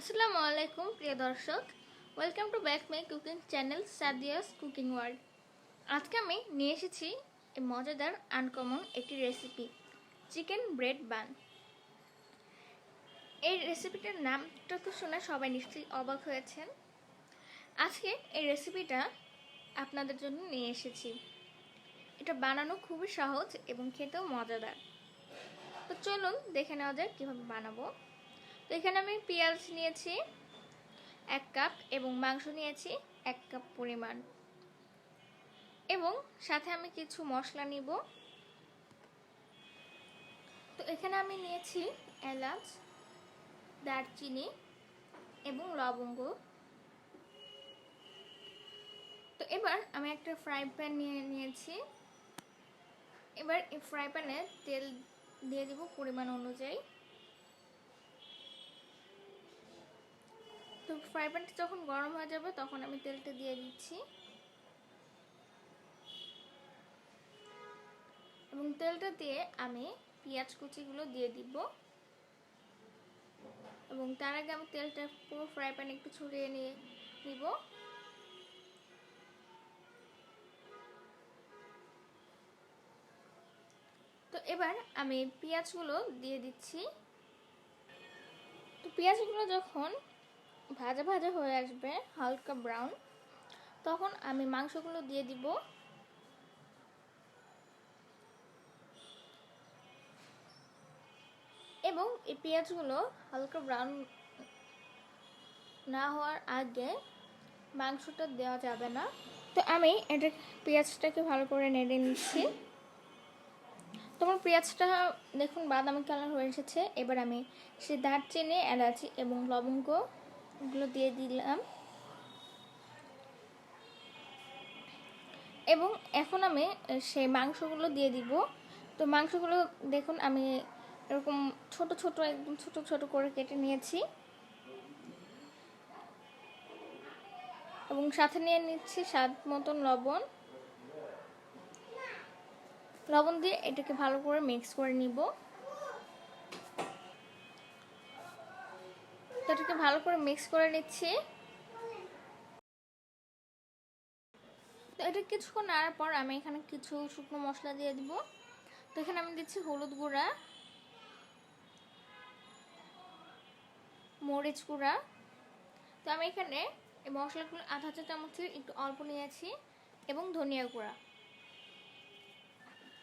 আসসালামু আলাইকুম প্রিয় দর্শক, welcome to back my cooking channel Sadia's cooking world. আজকে আমি নিয়ে এসেছি মজাদার আনকমন একটি রেসিপি, চিকেন ব্রেড বান। এই রেসিপিটার নামটা তো শুনে সবাই নিশ্চয়ই অবাক হয়েছেন। আজকে এই রেসিপিটা আপনাদের জন্য নিয়ে এসেছি। এটা বানানো খুবই সহজ এবং খেতেও মজাদার। তো চলুন দেখে নেওয়া যাক কীভাবে বানাবো। তো এখানে আমি পেঁয়াজ নিয়েছি 1 কাপ এবং মাংস নিয়েছি 1 কাপ পরিমাণ, এবং সাথে আমি কিছু মশলা নিব। তো এখানে আমি নিয়েছি এলাচ, দারচিনি এবং লবঙ্গ। তো এবার আমি একটা ফ্রাই প্যান নিয়েছি। এবার এই ফ্রাই প্যানে তেল দিয়ে দিব পরিমাণ অনুযায়ী। তো ফ্রাই প্যানটা যখন গরম হয়ে যাবে তখন আমি তেলটা দিয়ে দিচ্ছি, এবং তেলটা দিয়ে আমি পেঁয়াজ কুচিগুলো দিয়ে দিব। এবং তার আগে আমি তেলটা পুরো ফ্রাই প্যানে একটু ছড়িয়ে নিব। তো এবার আমি পেঁয়াজগুলো দিয়ে দিচ্ছি। তো পেঁয়াজগুলো যখন ভাজা ভাজা হয়ে আসবে হালকা ব্রাউন, তখন আমি মাংসগুলো দিয়ে দিব। এবং এই পেঁয়াজগুলো হালকা ব্রাউন না হওয়ার আগে মাংসটা দেওয়া যাবে না। তো আমি এটা পেঁয়াজটাকে ভালো করে নেড়ে নিচ্ছি। তোমার পেঁয়াজটা দেখুন বাদামি কালার হয়ে এসেছে। এবার আমি সেই দারচিনি, এলাচি এবং লবঙ্গগুলো দিয়ে দিলাম, এবং এখন আমি সেই মাংসগুলো দিয়ে দিব। তো মাংসগুলো দেখুন আমি এরকম ছোট ছোট একদম ছোট ছোট করে কেটে নিয়েছি, এবং সাথে নিয়ে নিচ্ছি স্বাদ মতন লবণ। লবণ দিয়ে এটাকে ভালো করে মিক্স করে নিব। তো এটাকে ভালো করে মিক্স করে নিচ্ছি। তো এটা কিছুক্ষণ নাড়ার পর আমি এখানে কিছু শুকনো মশলা দিয়ে দিব। তো এখানে আমি দিচ্ছি হলুদ গুঁড়া, মরিচ গুঁড়া। তো আমি এখানে এই মশলাগুলো আধা চা চামচের একটু অল্প নিয়েছি, এবং ধনিয়া গুঁড়া।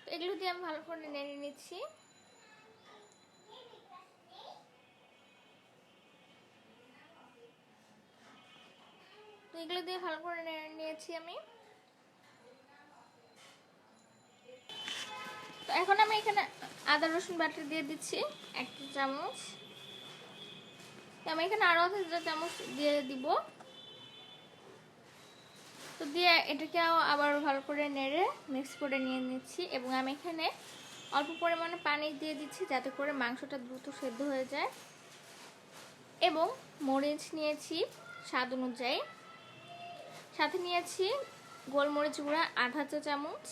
তো এগুলো দিয়ে আমি ভালো করে নেড়ে নিচ্ছি। তো এগুলো দিয়ে ভালো করে নেড়ে নিয়েছি আমি। তো এখন আমি এখানে আদা রসুন বাটা দিয়ে দিচ্ছি 1 চা চামচ। তো আমি এখানে আরও 1 চা চামচ দিয়ে দিব। তো দিয়ে এটাকে আবার ভালো করে নেড়ে মিক্স করে নিয়ে নিচ্ছি, এবং আমি এখানে অল্প পরিমাণে পানি দিয়ে দিচ্ছি যাতে করে মাংসটা দ্রুত সেদ্ধ হয়ে যায়। এবং মরিচ নিয়েছি স্বাদ অনুযায়ী, সাথে নিয়েছি গোলমরিচ গুঁড়া আধা চা চামচ,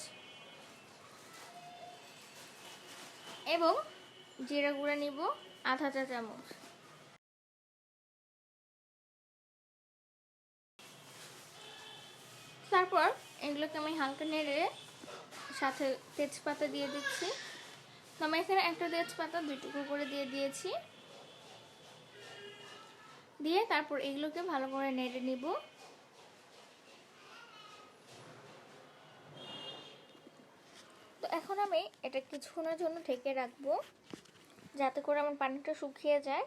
এবং জিরা গুঁড়া নিব আধা চা চামচ। তারপর এগুলোকে আমি হালকা নেড়ে সাথে তেজপাতা দিয়ে দিচ্ছি। তো আমি এখানে একটা তেজপাতা 2 টুকরো করে দিয়ে দিয়েছি। দিয়ে তারপর এগুলোকে ভালো করে নেড়ে নিব। তো এখন আমি এটা কিছুক্ষণের জন্য ঢেকে রাখবো যাতে করে আমার পানিটা শুকিয়ে যায়।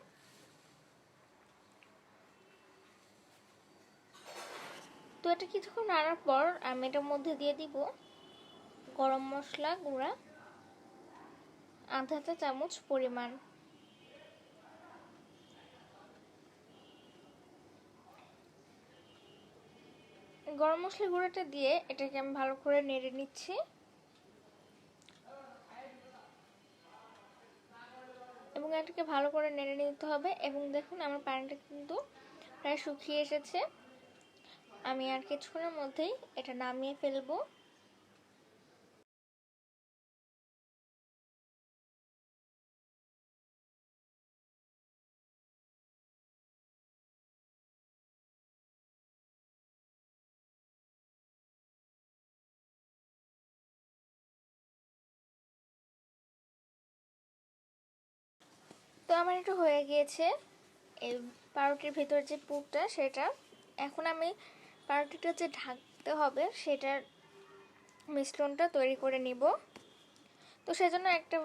তো এটা কিছুক্ষণ নাড়ার পর আমি এটার মধ্যে দিয়ে দিব গরম মশলা গুঁড়া আধা চা চামচ পরিমাণ। গরম মশলা গুঁড়াটা দিয়ে এটাকে আমি ভালো করে নেড়ে নিচ্ছি, এবং এটাকে ভালো করে নেড়ে নিতে হবে। এবং দেখুন আমার পানিটা কিন্তু প্রায় শুকিয়ে এসেছে। আমি আর কিছুক্ষণের মধ্যেই এটা নামিয়ে ফেলবো। আমার এটা হয়ে গিয়েছে, এই পাউরুটির ভেতর যে পুরটা সেটা। এখন আমি পাউরুটিটা যে ঢাকতে হবে সেটার মিশ্রণটা তৈরি করে নিব। তো সেজন্য একটা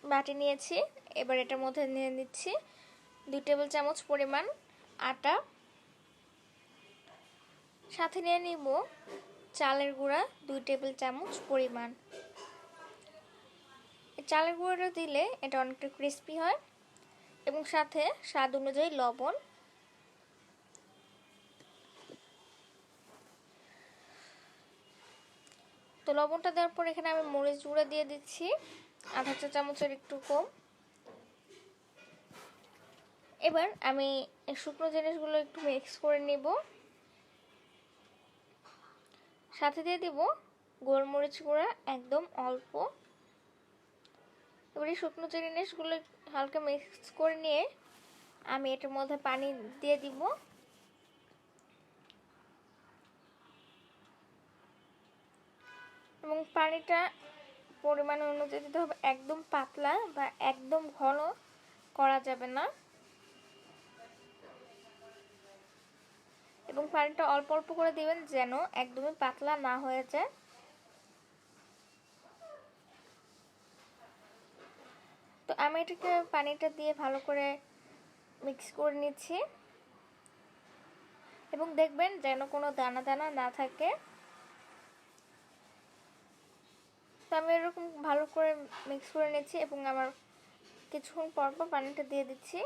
বাটি নিয়েছি। এবার এটার মধ্যে নিয়ে নিচ্ছি 2 টেবিল চামচ পরিমাণ আটা, সাথে নিয়ে নিব চালের গুঁড়া 2 টেবিল চামচ পরিমাণ। চালের গুঁড়োটা দিলে এটা অনেকটা ক্রিস্পি হয়, এবং সাথে স্বাদ অনুযায়ী লবণ। তো লবণটা দেওয়ার পর এখানে আমি মরিচ গুঁড়া দিয়ে দিচ্ছি আধা চা চামচের একটু কম। এবার আমি এই শুকনো জিনিসগুলো একটু মিক্স করে নিব, সাথে দিয়ে দিব গোলমরিচ গুঁড়া একদম অল্প। এবার এই শুকনো জিনিসগুলো হালকা মিক্স করে নিয়ে আমি এটার মধ্যে পানি দিয়ে দিব। এবং পানিটা পরিমাণ অনুযায়ী দিতে হবে, একদম পাতলা বা একদম ঘন করা যাবে না। এবং পানিটা অল্প অল্প করে দিবেন যেন একদমই পাতলা না হয়ে যায়। তো আমি এটাকে পানিটা দিয়ে ভালো করে মিক্স করে নিচ্ছি, এবং দেখবেন যেন কোনো দানা দানা না থাকে। তো আমি এরকম ভালো করে মিক্স করে নিচ্ছি এবং আমার কিছুক্ষণ পর পর পানিটা দিয়ে দিচ্ছি।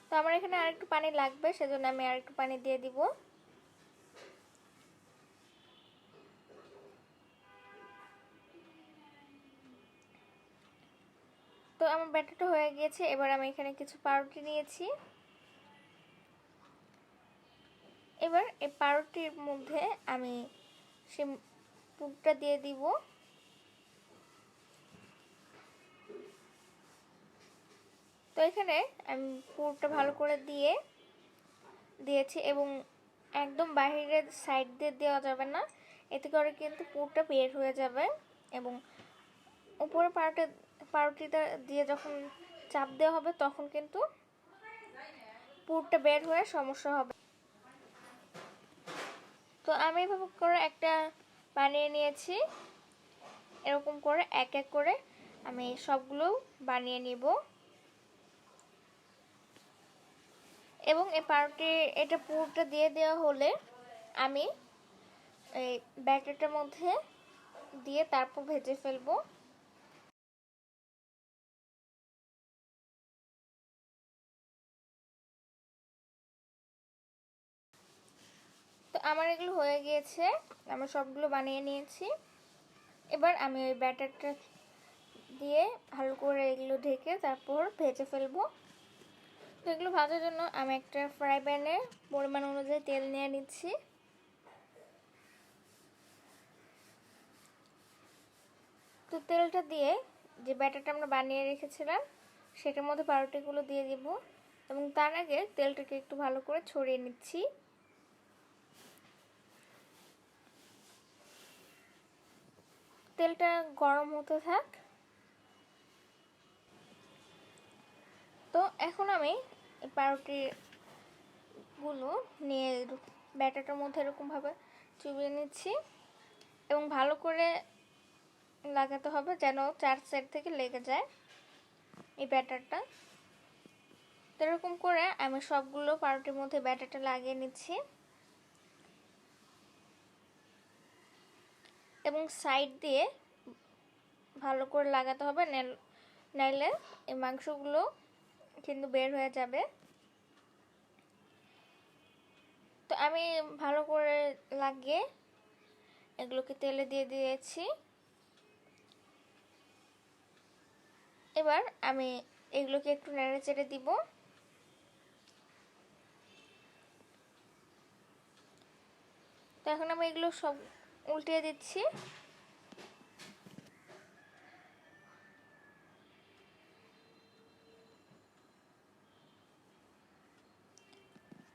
তো আমার এখানে আরেকটু পানি লাগবে, সেজন্য আমি আরেকটু পানি দিয়ে দিব। তো আমার ব্যাটারটা হয়ে গিয়েছে। এবার আমি এখানে কিছু পাউরুটি নিয়েছি। এবার এই পাউরুটির মধ্যে আমি সেই পুরটা দিয়ে দিব। তো এখানে আমি পুরটা ভালো করে দিয়েছি, এবং একদম বাহিরের সাইড দিয়ে দেওয়া যাবে না, এতে করে কিন্তু পুরটা বের হয়ে যাবে। এবং উপরে পাউরুটিটা দিয়ে যখন চাপ দেওয়া হবে তখন কিন্তু পুরটা বের হয়ে সমস্যা হবে। তো আমি এভাবে করে একটা বানিয়ে নিয়েছি। এরকম করে এক এক করে আমি সবগুলো বানিয়ে নিব। এবং এই এটা পুরটা দিয়ে দেওয়া হলে আমি এই ব্যাটারটার মধ্যে দিয়ে তারপর ভেজে ফেলবো। তো আমার এগুলো হয়ে গিয়েছে, আমি সবগুলো বানিয়ে নিয়েছি। এবার আমি ওই ব্যাটারটা দিয়ে ভালো করে এগুলো ঢেকে তারপর ভেজে ফেলবো। তো এগুলো ভাজার জন্য আমি একটা ফ্রাই প্যানে পরিমাণ অনুযায়ী তেল নিয়ে নিচ্ছি। তো তেলটা দিয়ে যে ব্যাটারটা আমরা বানিয়ে রেখেছিলাম সেটার মধ্যে পাউরুটিগুলো দিয়ে দিব, এবং তার আগে তেলটাকে একটু ভালো করে ছড়িয়ে নিচ্ছি। তেলটা গরম হতে থাক। তো এখন আমি পাউরুটিগুলো নিয়ে ব্যাটারটার মধ্যে এরকমভাবে চুবিয়ে নিচ্ছি, এবং ভালো করে লাগাতে হবে যেন 4 সাইড থেকে লেগে যায় এই ব্যাটারটা। তো এরকম করে আমি সবগুলো পাউরুটির মধ্যে ব্যাটারটা লাগিয়ে নিচ্ছি, এবং সাইড দিয়ে ভালো করে লাগাতে হবে, নাইলে এই মাংসগুলো কিন্তু বের হয়ে যাবে। তো আমি ভালো করে লাগিয়ে এগুলোকে তেলে দিয়ে দিয়েছি। এবার আমি এগুলোকে একটু নেড়ে চেড়ে দিব। তো এখন আমি এগুলো সব উল্টিয়ে দিচ্ছি।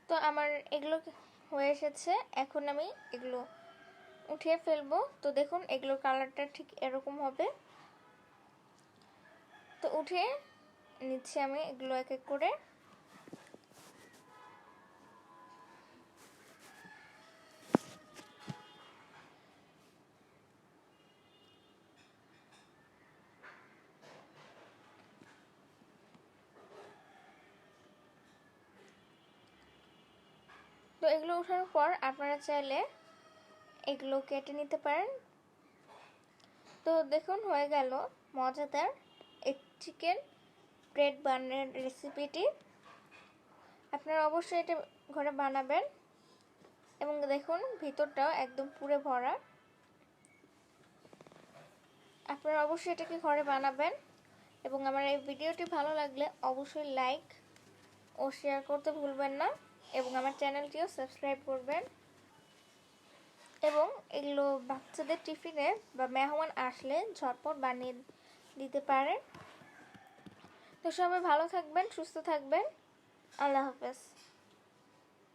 তো আমার এগুলো হয়ে এসেছে, এখন আমি এগুলো উঠিয়ে ফেলবো। তো দেখুন এগুলোর কালারটা ঠিক এরকম হবে। তো উঠে নিচ্ছি আমি এগুলো এক এক করে। তো এগুলো ওঠানোর পর আপনারা চাইলে এগুলো কেটে নিতে পারেন। তো দেখুন হয়ে গেল মজাদার এগ চিকেন ব্রেড বানের রেসিপিটি। আপনারা অবশ্যই এটা ঘরে বানাবেন এবং দেখুন ভিতরটাও একদম পুরো ভরা। আপনারা অবশ্যই এটাকে ঘরে বানাবেন এবং আমার এই ভিডিওটি ভালো লাগলে অবশ্যই লাইক ও শেয়ার করতে ভুলবেন না এবং আমার চ্যানেলটিও সাবস্ক্রাইব করবেন। এবং এগুলো বাচ্চাদের টিফিনে বা মেহমান আসলে ঝটপট বানিয়ে দিতে পারেন। তো সবাই ভালো থাকবেন, সুস্থ থাকবেন। আল্লাহ হাফেজ।